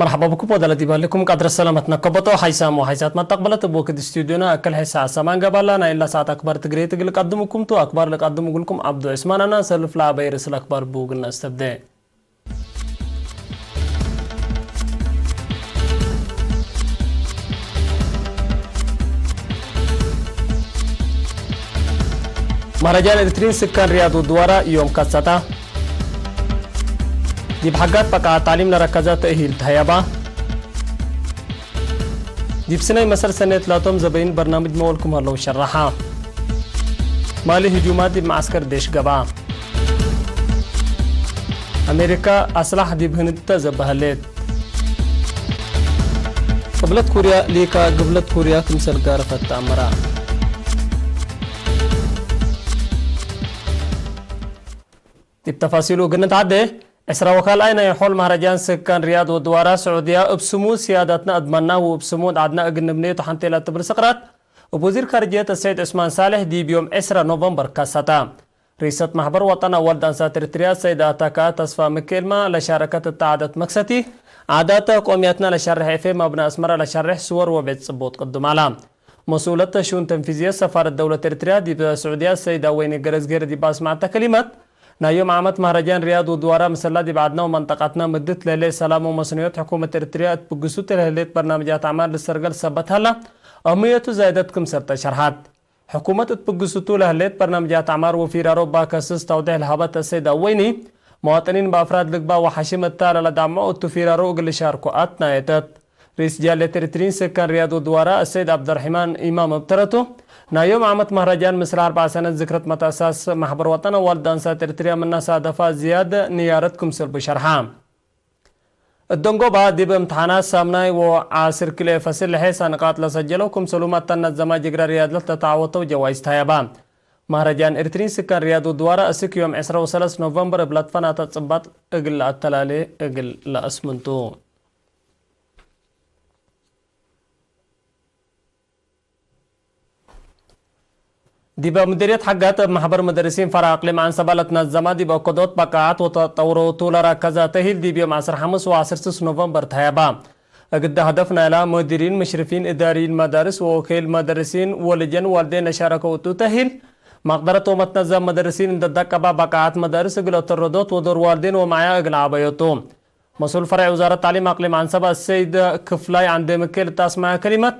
مرحبا بكم ودلتي بالكم قدر السلامتنا كبطو حيسام وحيسات ما تقبلت بوقت استوديونا اكل حيسا سامان قبلنا الا ساعه اكبر تقري تقل قدمكم تو اكبر لقدم لكم عبد عثمان انا سلف لا بيرس الاكبر بوقنا استبدا مهرجان اريترين سكان رياض والدوارة يوم كستا دي بحقات بقى تعليم لركزات تأهيل تهيبا دي بسنة مسار سنة لاتهم زبين برنامج مولكم هلو شرحا مالي هجومات دي معسكر ديش قبا أمريكا أسلح دي بهندتا زبهاليت قبلت كوريا ليكا قبلت كوريا كمسل قارفة تأمرا دي بتفاصيلو قلنا عده إسرا وكال أين يحول مهرجان سكان رياض والدوارة سعودية بسمو سيادتنا أدمنا وبسمو عدنا أجنبني تحنتي لا تبر سقرات وبوزير خارجية السيد عثمان صالح دي بيوم 10 نوفمبر كاستا رئيسة محبر وطن أول دانسات إريتريا سيدة أتاكا تصفى مكلمة لشاركة التعادة مكستي عادات قومياتنا لشرح في مبنى أسمرة لشرح صور وبيت صبوت قدم علام مسؤولة شؤون تنفيذية سفارة دولة إريتريا دي السعودية السيدة ويني جرزجير دي باسمع كلمات نايوم عامت مهرجان رياض ودوارة مسلا دي بعدنا ومنطقتنا مدت ليلة سلام ومصنوعات حكومة إريتريا بقصوت لهليت برنامجات أعمال للسرقل سبت هلا أهمية زايدتكم سرت شرحات حكومة بقصوت لهليت برنامجات أعمال وفي روبا كاسس توضيح الهبات السيدة ويني مواطنين بأفراد لقبا وحشم التالة لدعمه وتفير روق اللي شاركوا نايتت رئيس جالية إريترين سكان رياض ودوارة السيد عبد الرحمن إمام ابترته نايوم عامت مهرجان مصر 4 سنة ذكرت متأساس محبر وطن والدانسات إريتريا من ناس هدفها زيادة نيارتكم سر بشرحام الدنقو بعد دي بامتحانات سامناي وعاصر كلي فصل لحيسا نقاط لسجلوكم سلومات تنظمة جغرا رياض لتتعوطو جوائز تايبان مهرجان إريترين سكان رياض ودوارة أسك يوم 13 نوفمبر بلاتفانا تتصبات اقل التلالي اقل لأسمنتو دي بمديرية حقات محبر مدرسين فرع اقليم عن سبالتنا الزما دي بقدوت بقاعات وتطوروا طول ركزة تهيل دي بيوم 15 و16 نوفمبر تهيبا قد هدفنا الى مديرين مشرفين اداريين مدارس ووكيل مدرسين ولجن والدين شاركوا تهيل مقدرة ومتنظم مدرسين ضد بقاعات مدارس اقل تردوت ودور والدين ومعايا اقل عبايتهم مسؤول فرع وزارة التعليم اقليم عن سبا السيد كفلاي عند مكيل تسمع كلمة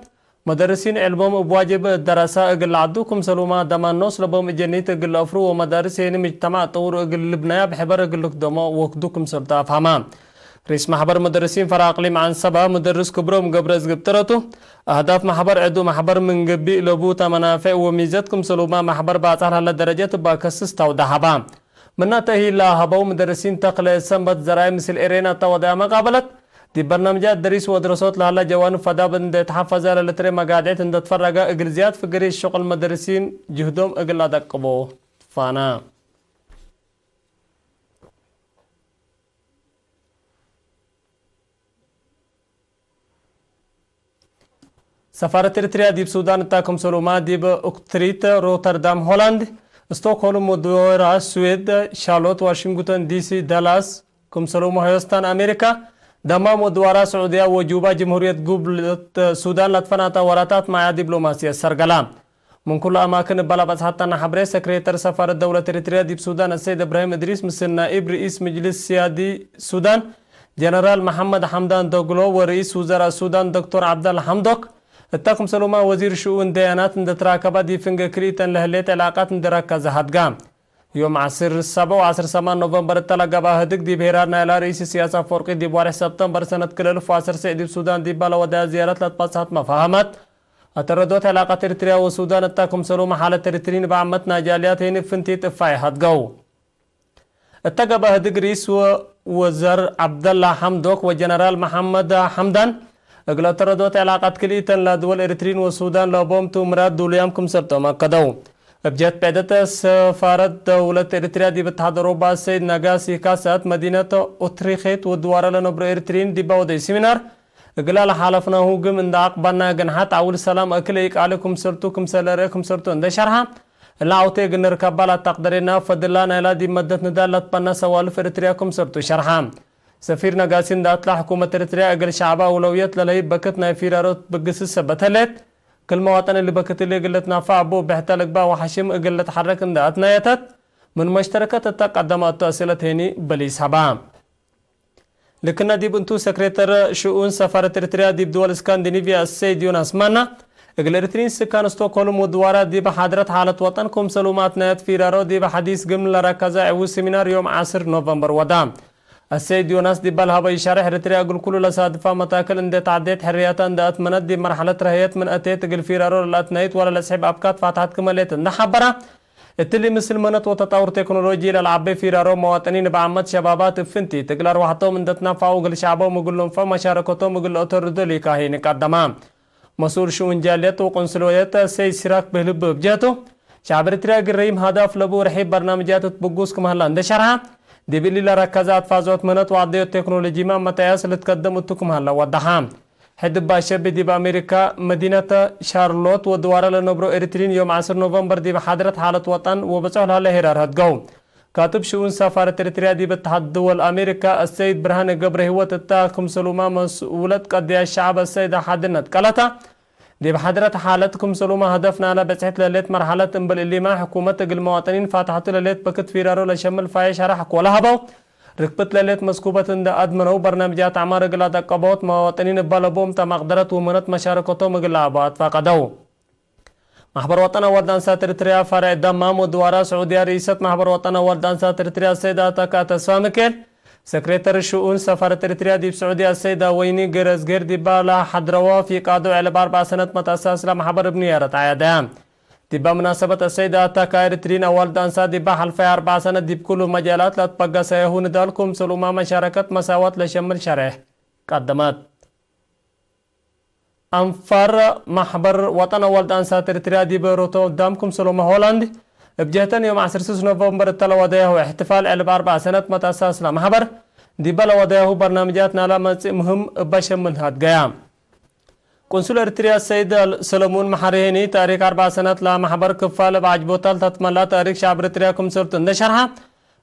مدرسين علمهم بواجب الدراسة اقل عدوكم سلوما دمان نوص لبهم جنيت اقل افرو ومدارسين مجتمع طور اقل لبنايا بحبر اقل لقدمو وقدوكم سلطة افهمان رئيس محبر مدرسين فرع اقليم عن سبا مدرس كبرهم قبرز قبترته اهداف محبر عدو محبر من قبي لبوتا منافع وميزاتكم سلوما محبر باعتها على درجات باكسس توضحبا منا تهي لا هبو مدرسين تقل سنبت زراي مثل إرينا توضع مقابلت دي برنامجات دريس ودراسات لها جوانب فداب تحفظ على لتري مقاعدات ان تتفرج اقل زياد في قريش شغل مدرسين جهدهم اقل ادقبو فانا سفارة إريتريا دي بسودان تاكم سلوما دي بأكتريت روتردام هولاند ستوكهولم مدورة سويد شارلوت واشنطن دي سي دالاس كم سلوما هيوستان أمريكا دمام ودوارة سعودية وجوبا جمهورية قبل السودان لتفناتا وراتات مع دبلوماسية سرقلام من كل أماكن بلبس حتى نحبري سكرتير سفارة دولة إريتريا دي بسودان السيد إبراهيم إدريس مثل نائب رئيس مجلس سيادي السودان جنرال محمد حمدان دوغلو ورئيس وزراء السودان دكتور عبد الله حمدوك اتاكم سلوما وزير شؤون ديانات اندتراكبا دي فنج كريتن لهليت علاقات اندراكز هدقام يوم 10 و10 نوفمبر التلقى هدق دي بهرارنا الى رئيس السياسة فورقي دي بوارح سبتمبر سنة كل 10 سعيد السودان دي بالا ودا زيارات لتبصات مفاهمات اتردوت علاقة إريتريا والسودان اتاكم سلوما حالة إريترين بعمتنا جاليات هين فنتي تفاي هدقو اتقى هدق رئيس وزير عبد الله حمدوك وجنرال محمد حمدان اقلا تردوت علاقات كليتن لدول إريترين والسودان لبوم تمراد دوليامكم سرطو ما قدو بجات بعدة سفارة دولة إريتريا دي باتحاد أوروبا السيد ناغاسي كاسات مدينة أوتريخيت ودوارة لنبر إريترين دي باودي سيمينار قلال حالفنا هو من داق بنا جنحات عول السلام أكليك عليكم سرتوكم سلاريكم سرتون ده شرحة اللاوتي قنر كبالا تقدرنا فضلانا إلى دي مدت ندالة بنا سوالف إريترياكم سرتو شرحة سفير ناغاسين داتلا حكومة إريتريا أقل شعبا أولويات للي بكتنا فيرارات بقسس سبتهلت كل مواطن اللي بكت اللي قلت نافع بو بحتلك با وحشم قلت حرك انداتنا يتت من مشتركات التقدمات تأصيلت هني بليس حبام لكن دي بنتو سكرتير شؤون سفارة إريتريا دي بدول اسكندنافيا السيد يوناس مانا اقل إريترين سكان ستوكهولم ودوارا دي بحضرة حالة وطنكم سلومات نايت فيرارو دي بحديث قمل ركزة عو سيمينار يوم 10 نوفمبر ودام السيد يوناس دي بالها بيشارح إريتريا أقول كل لصادفة متاكل اندي تعديت حريات اندات منت دي مرحلة رهيت من أتيت قل فيرارو لأتنايت ولا لسحب أبكات فاتحات كماليت النحبرة التلي مثل منت وتطور تكنولوجي للعبي فيرارو مواطنين بعمد شبابات فنتي تقلر وحطو من دتنا فاو قل شعبو مقول لهم فما شاركتو مقول أتردو لي كاهيني قدمان مسؤول شؤون جاليات وقنصلويات السيد سراك بهلب بجاتو شعب إريتريا قريم هدف لبو رحيب برنامجات تبقوس كمهلا اندشرها دي باللي لركزات فازوت منت وعديو التكنولوجي ما متياس اللي تقدموا تكم هلا ودحام حد باشب دي بأمريكا مدينة شارلوت ودوارة لنبرو إريترين يوم 10 نوفمبر دي بحضرة حالة وطن وبصحلها لهرار هتقو كاتب شؤون سفارة إريتريا دي باتحاد دول أمريكا السيد برهان قبره هو تتاكم سلوما مسؤولة قد الشعب السيد حدنت كالتا دي بحضرة حالتكم سلوما هدفنا على بسعت لليت مرحلة انبل اللي ما حكومة المواطنين فاتحت لليت بكت فيرارو لشمل فايش رح ولا هبو ركبت لليت مسكوبة دا أدمنو برنامجات عمار قلاد قبوت مواطنين بالبوم تمقدرت ومنت مشاركتو مقلابات فقدو محبر وطن وردان سات إريتريا فرع دمام ودوارا سعودية رئيسة محبر وطن وردان سات إريتريا السيدة تاكات سوامكيل سكرتير شؤون سفارة إريتريا دي بسعودية السيدة ويني جرزجير دي بالا حضروا في قادو على 4 سنة متأساس لمحبر بنيارة عيادام دي بمناسبة السيدة تاكا إريترين أول دانسا دي بحل في 4 سنة دي بكل مجالات لا تبقى سيهون دالكم سلوما مشاركة مساواة لشمل شرح قدمت أنفر محبر وطن أول دانسا إريتريا دي بروتو دامكم سلوما هولند بجهتن يوم 10 نوفمبر التلا وديه احتفال على 4 سنة متأساس لمحبر دي بلا وديه برنامجاتنا لا مهم بشمل هاد قيام قنصل إريتريا السيد سلمون محريني تاريخ 4 سنة لمحبر كفال بعجبوتال تتملا تاريخ شعب إريتريا كم سلطن نشرها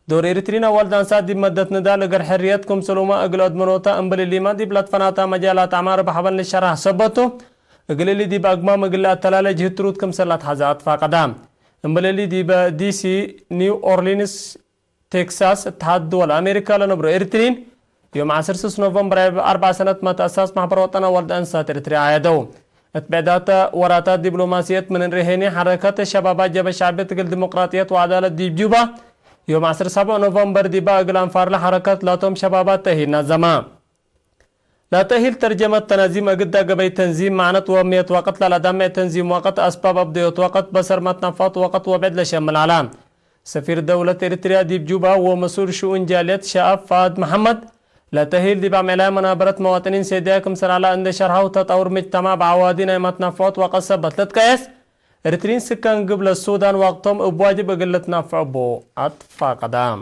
دور إريترين أول دانسات دي مدت ندال اگر حريتكم سلوما اقل ادمنوتا انبل اللي ما دي بلاد فناتا مجالات عمار بحبل للشرح سبتو اقل اللي دي باقمام اقل التلالة جهتروت كم سلات حزات فاقدام امبللي دي دي سي نيو اورلينز تكساس اتحاد دول امريكا لنبرو إريترين يوم 10 نوفمبر 4 سنة متأساس محبر وطن ولد انسات إريتريا عيدو اتبعدات وراتات دبلوماسية من الرهيني حركات الشبابات جب الشعبية تقل ديمقراطية وعدالة دي بجوبا يوم 10 نوفمبر دي باقل انفار لحركات لاتوم شبابات تهينا زمان لا تهيل ترجمة تنظيم أجدا قبل تنظيم معنات ومية وقت لا دمع تنظيم وقت أسباب أبديوت وقت بصر متنفات وقت وبعد لشمل العالم سفير دولة إريتريا دي بجوبا ومسؤول شؤون جالية شاف فاد محمد لا تهيل دي بعملها منابرة مواطنين سيداكم سر على أن شرحه وتطور مجتمع بعوادين متنفات وقت سبت لتكيس إريترين سكان قبل السودان وقتهم بواجب قلة نفع بو أطفى قدام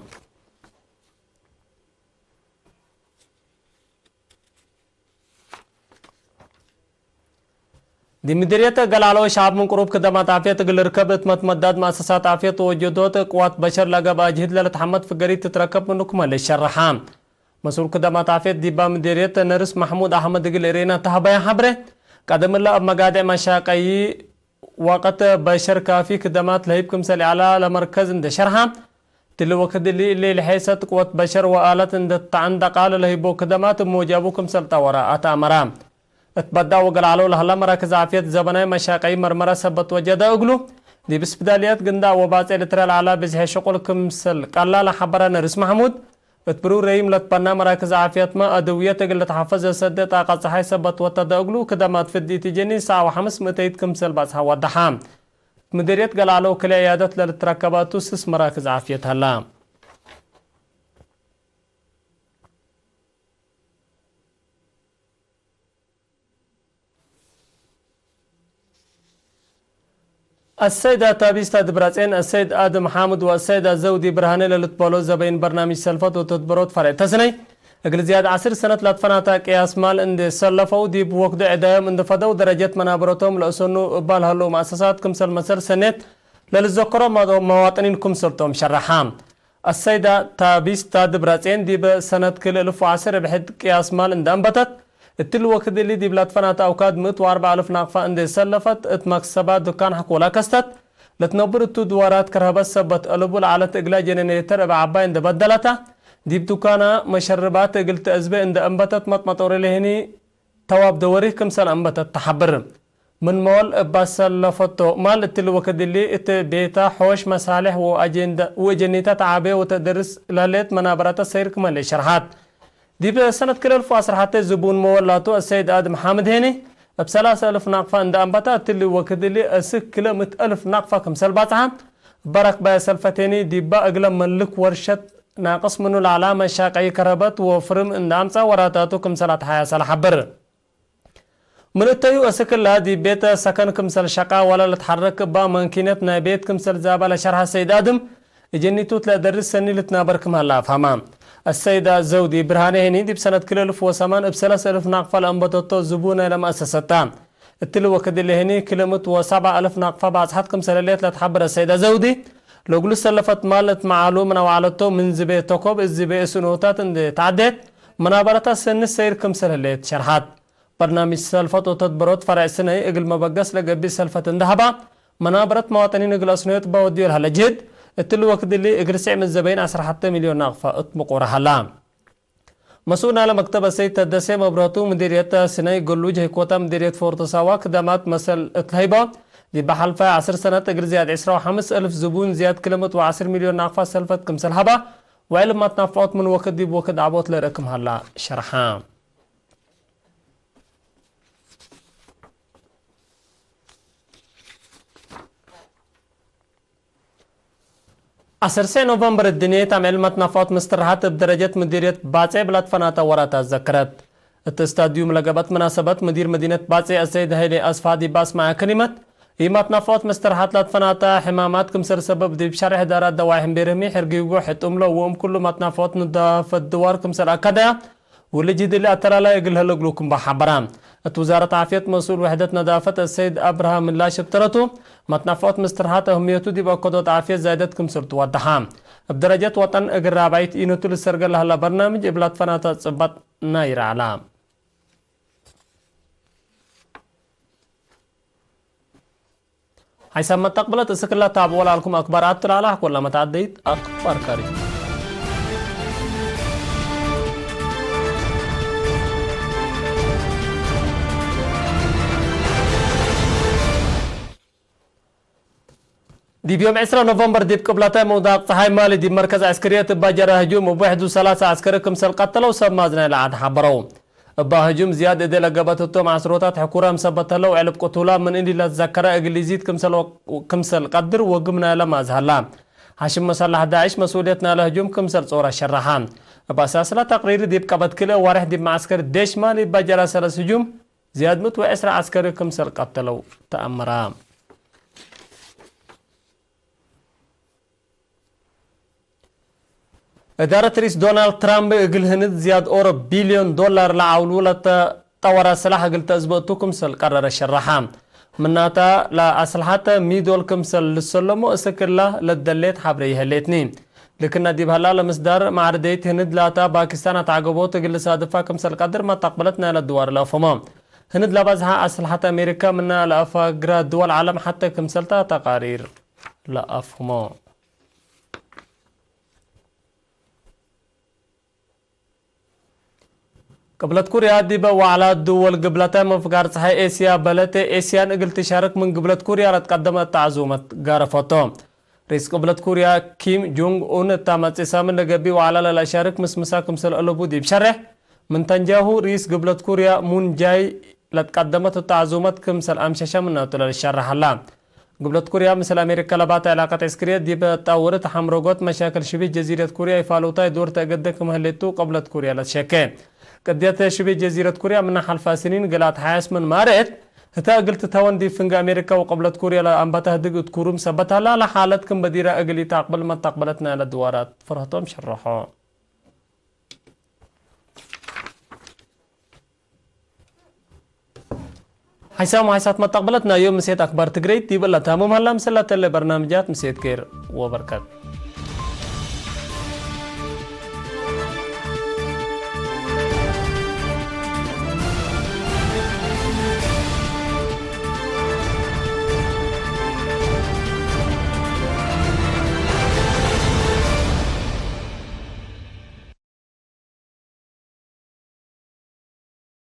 دي مديرية قلالو شعب من قروب خدمات عافية قل ركبت متمدد مؤسسات عافية وجودات قوات بشر لقب أجهد للتحمد في قريب تتركب من نكمة للشرحام مسؤول خدمات عافية دي مديرية نرس محمود أحمد قل إرينا تهبايا حبره قدم الله مقادع مشاقي وقت بشر كافي خدمات لهيبكم سالي على لمركز اند شرحام تلو وقت اللي لحيثة قوات بشر وآلات اند تعندق على لهيبو خدمات موجابوكم سلطة وراء أتامرام اتبدا وقال على لها مراكز عافية زبناء مشاقي مرمرة سبت وجدا اقلو دي بسبداليات قندا وباز إريتريا على بزح شغلكم سل قال لا حبرا نرس محمود اتبرو ريم لتبنا مراكز عافية ما أدوية قلت حفظ سدت طاقة صحي سبت وتدا اقلو كدمات في الدي تجني ساعة وحمس متيتكم سل باسها ودحام مديرية قال على كل عيادات للتركبات وسس مراكز عافية هلا السيدة تابيستا دبراتين السيد آدم حامد والسيدة زودي برهاني للتبولو زبين برنامج سلفت وتدبروت فرع تسني اقل زياد 10 سنة لاتفناتا قياس مال اند سلفو دي بوقت عدايم اند فدو درجات منابرتهم لأسنو بالهلو مؤسسات كمسل مسر سنت للذكرى مواطنين كمسلتهم شرحام السيدة تابيستا دبراتين دي بسنة كل 1010 بحد قياس مال اند انبتت التل وقت اللي دي بلاد فنات أوكاد 140,000 ناقفة عند سلفت اتمكسبات دكان حكولا كستت لتنبر التدوارات كرهبة سبت قلبول على تقلا جنينيتر بعبا عند بدلتا دي بدكانا مشربات قلت أزبي عند أنبتت مطمطور لهني تواب دوري كمسال أنبتت تحبر من مول بسلفتو مال التل وقت اللي ات بيتا حوش مسالح وجنيتات عابي وتدرس لاليت منابرات السير كمان شرحات دي بسنة كل 1010 حتى زبون مولاتو السيد آدم محمد هيني ب3,000 ناقفة عند أنبتا تلي وكد اللي أسك كلا 100,000 ناقفة كمسال باتها برك باي سلفتيني دي با أقل ملك ورشة ناقص منو العلامة الشاقعي كربت وفرم عند أمسا وراتاتو كمسالات حياة سالحبر من التيو أسكل لا دي بيت سكن كمسال شقا ولا لتحرك با منكينتنا بيت كمسال زابالة شرح السيد آدم جنيتو تلا درس سني لتنابركم هلا فهمام السيدة زودي برهاني هني دي بسنة كل 1008 ب3,000 ناقفة لأنبتوتو زبونة لما أسستان التلو وكد اللي هني كلمة و7,000 ناقفة بعضحتكم سلاليت لتحبر السيدة زودي لو قلو سلفت مالت معلومة وعلتو من زبي توكوب الزبي سنوتات تعدت منابرة سن السير كم سلاليت شرحات برنامج سلفت وتدبروت فرع سنة اقل مبقس لقبي سلفت اندهبا منابرة مواطنين اقل اسنويت باوديو لها لجد التلو وقت اللي اقرسع من الزبين 10 مليون ناقفة اطمقوا رحلام مسؤول على مكتب السيد تدسي مبراتو مديرية سنة يقولوا جهي كوتا مديرية فورتساوا كدامات مسل اتهيبا دي بحلفة 10 سنة اقر زياد 25,000 زبون زياد كلمة و10 مليون ناقفة سلفت كمسل هبا وعلم ما تنفعات من وقت دي بوقت عبوت لرقم هلا شرحام أسرسي نوفمبر الدنيا تعمل متنفات مسترحات بدرجة مديرية باطي بلاد فناتا وراتا ذكرت التستاديوم لقبت مناسبة مدير مدينة باطي السيد هيلي أسفادي باس مع كلمة هي متنفات مسترحات لاد فناتا حمامات كمسر سبب دي بشرح دارات دواحم بيرمي حرقيقو حت أملو وام كل متنفات نضاف الدوار كمسر أكادا واللي جد اللي أترى لا يقلها لقلوكم بحبرام وزارة عافية مسؤول وحدة نظافة السيد أبراهام الله شبترته متنفات مسترحات أهميته دي بقدوة عافية زايدت كمسر توضحام بدرجة وطن اقر رابعيت إينوتو للسرقل لها برنامج إبلاد فناتا صبت ناير علام حيث ما تقبلت اسكلا تابولا لكم أكبرات تلالح كل ما تعديت أكبر كاري دي بيوم 10 نوفمبر دي بقبلته موضع صحاي مالي دي مركز عسكرية باجر هجوم و1 عسكري كمسل قتلوا وسب مازنا لعاد حبروا با هجوم زيادة دي لقبتتو مع سروتات حكورة مثبتة لو علب قتولا من إني لتذكرة إجليزيت كمسل قدر وقمنا لما زهلا هاشم مسلح داعش مسؤوليتنا لهجوم كمسل صورة شرحان بأساس لا تقرير دي بقبت كلا وارح دي معسكر ديش مالي باجر سلس هجوم زياد مت و10 عسكري كمسل قتلوا تأمرام إدارة رئيس دونالد ترامب قل هند زياد أورو بليون دولار لعولولة طورة سلاح قل تأزبطو كمسل قرر الشرحام مناتا لا أسلحات ميدول كمسل للسلمو أسكر له للدليت حبريها الاتنين لكن دي بهلا لمصدر معرديت هند لاتا باكستان تعقبوت قل صادفة كمسل قدر ما تقبلتنا للدوار الأفهمام هند لبازها أسلحات أمريكا منا لأفاقرا دول عالم حتى كمسلتا تقارير لأفهمام قبلت كوريا ديبا وعلى الدول قبلتها مفقار صحي اسيا بلتي اسيا نقل تشارك من قبلت كوريا لتقدمت تعزومة غارفتهم رئيس قبلت كوريا كيم جونغ اون تامت اسامن نقبي وعلى الاشارك مساكم سل ألوبو دي بشرح من تنجاهو رئيس قبلت كوريا مون جاي لتقدمت تعزومة كمسل امشاشا من نوتل الشرح اللام قبلت كوريا مثل امريكا لبات علاقة عسكرية ديبا تاورت حمروغوت مشاكل شبه جزيرة كوريا يفعلوتا دور تقدك مهلتو قبلت كوريا لتشاكين قديت شبه جزيرة كوريا من حلفا سنين قلات حاس من مارت هتا قلت تاون دي فنجا أمريكا وقبلت كوريا لأنباتها دق تكورم سبتها لا لحالتكم بديرة أقلي تقبل ما تقبلتنا على الدوارات فرحتهم شرحوا حسام وحسات ما تقبلتنا يوم مسيت أكبر تجريت تيبلا تامم هلا مسلة اللي برنامجات مسيت كير وبركات